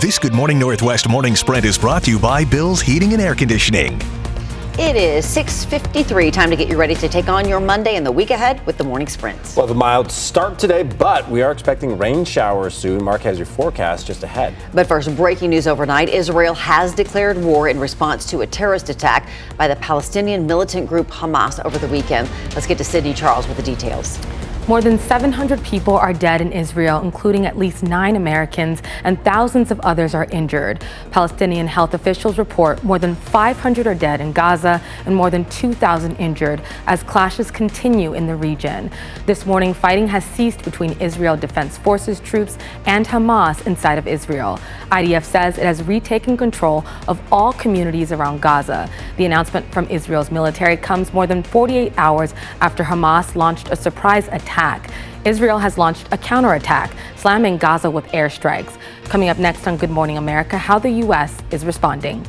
This Good Morning Northwest morning sprint is brought to you by Bill's Heating and Air Conditioning. It is 6:53. Time to get you ready to take on your Monday and the week ahead with the morning sprint. We'll have a mild start today, but we are expecting rain showers soon. Mark has your forecast just ahead. But first, breaking news overnight. Israel has declared war in response to a terrorist attack by the Palestinian militant group Hamas over the weekend. Let's get to Sydney Charles with the details. More than 700 people are dead in Israel, including at least 9 Americans, and thousands of others are injured. Palestinian health officials report more than 500 are dead in Gaza and more than 2,000 injured as clashes continue in the region. This morning, fighting has ceased between Israel Defense Forces troops and Hamas inside of Israel. IDF says it has retaken control of all communities around Gaza. The announcement from Israel's military comes more than 48 hours after Hamas launched a surprise attack. Israel has launched a counterattack, slamming Gaza with airstrikes. Coming up next on Good Morning America, how the U.S. is responding.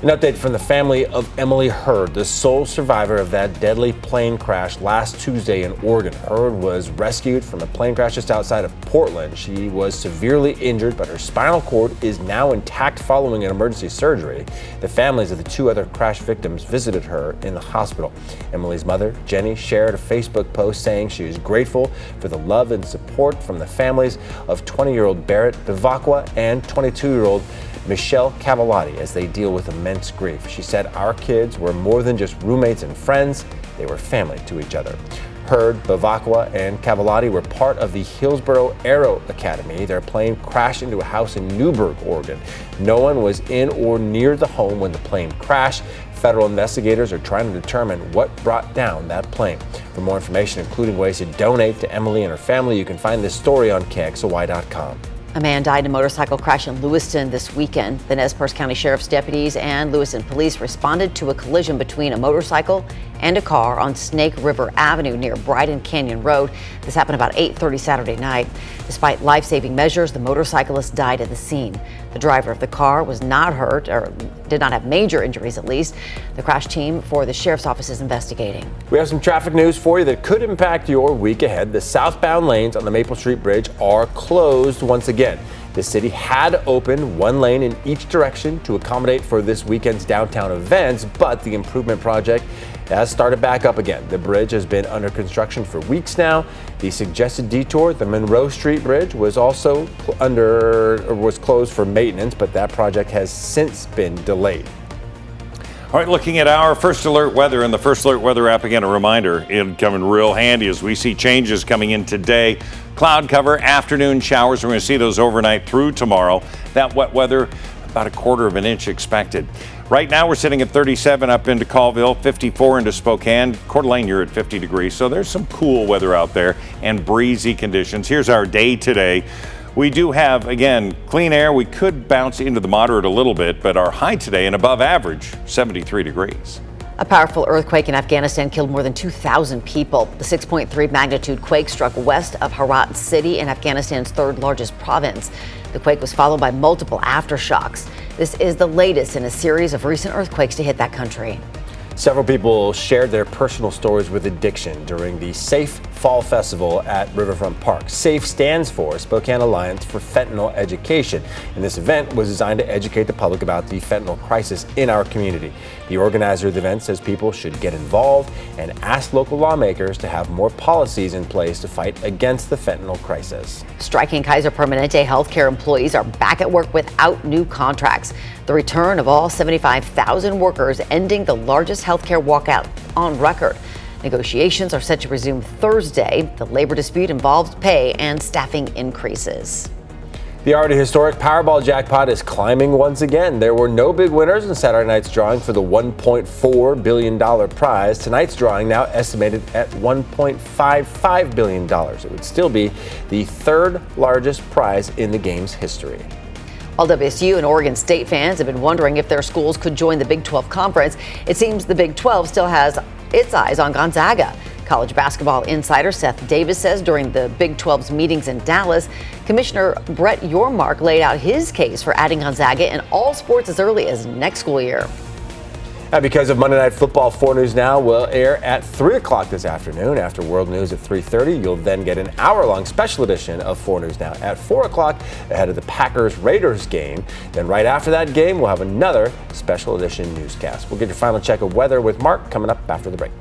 An update from the family of Emily Hurd, the sole survivor of that deadly plane crash last Tuesday in Oregon. Hurd was rescued from a plane crash just outside of Portland. She was severely injured, but her spinal cord is now intact following an emergency surgery. The families of the 2 other crash victims visited her in the hospital. Emily's mother, Jenny, shared a Facebook post saying she is grateful for the love and support from the families of 20-year-old Barrett Bivacqua and 22-year-old Michelle Cavallati as they deal with immense grief. She said, "Our kids were more than just roommates and friends, they were family to each other." Hurd, Bivacqua, and Cavallati were part of the Hillsborough Aero Academy. Their plane crashed into a house in Newberg, Oregon. No one was in or near the home when the plane crashed. Federal investigators are trying to determine what brought down that plane. For more information, including ways to donate to Emily and her family, you can find this story on KXLY.com. A man died in a motorcycle crash in Lewiston this weekend. The Nez Perce County Sheriff's deputies and Lewiston police responded to a collision between a motorcycle and a car on Snake River Avenue near Bryden Canyon Road. This happened about 8:30 Saturday night. Despite life-saving measures, the motorcyclist died at the scene. The driver of the car was not hurt, or did not have major injuries at least. The crash team for the sheriff's office is investigating. We have some traffic news for you that could impact your week ahead. The southbound lanes on the Maple Street Bridge are closed once again. The city had opened 1 lane in each direction to accommodate for this weekend's downtown events, but the improvement project has started back up again. The bridge has been under construction for weeks now. The suggested detour, the Monroe Street Bridge, was also was closed for maintenance, but that project has since been delayed. All right, looking at our First Alert Weather and the First Alert Weather app, again, a reminder, it'll come in real handy as we see changes coming in today. Cloud cover, afternoon showers. We're going to see those overnight through tomorrow. That wet weather, about 1/4 inch expected. Right now, we're sitting at 37 up into Colville, 54 into Spokane. Coeur d'Alene, you're at 50 degrees. So there's some cool weather out there and breezy conditions. Here's our day today. We do have, again, clean air. We could bounce into the moderate a little bit, but our high today and above average, 73 degrees. A powerful earthquake in Afghanistan killed more than 2,000 people. The 6.3 magnitude quake struck west of Herat City in Afghanistan's 3rd largest province. The quake was followed by multiple aftershocks. This is the latest in a series of recent earthquakes to hit that country. Several people shared their personal stories with addiction during the Safe Fall Festival at Riverfront Park. SAFE stands for Spokane Alliance for Fentanyl Education, and this event was designed to educate the public about the fentanyl crisis in our community. The organizer of the event says people should get involved and ask local lawmakers to have more policies in place to fight against the fentanyl crisis. Striking Kaiser Permanente healthcare employees are back at work without new contracts. The return of all 75,000 workers, ending the largest healthcare walkout on record. Negotiations are set to resume Thursday. The labor dispute involves pay and staffing increases. The already historic Powerball jackpot is climbing once again. There were no big winners in Saturday night's drawing for the $1.4 billion prize. Tonight's drawing now estimated at $1.55 billion. It would still be the 3rd largest prize in the game's history. All WSU and Oregon State fans have been wondering if their schools could join the Big 12 Conference. It seems the Big 12 still has its eyes on Gonzaga. College basketball insider Seth Davis says during the Big 12's meetings in Dallas, Commissioner Brett Yormark laid out his case for adding Gonzaga in all sports as early as next school year. And because of Monday Night Football, 4 News Now will air at 3 o'clock this afternoon. After World News at 3:30, you'll then get an hour-long special edition of 4 News Now at 4 o'clock ahead of the Packers-Raiders game. Then right after that game, we'll have another special edition newscast. We'll get your final check of weather with Mark coming up after the break.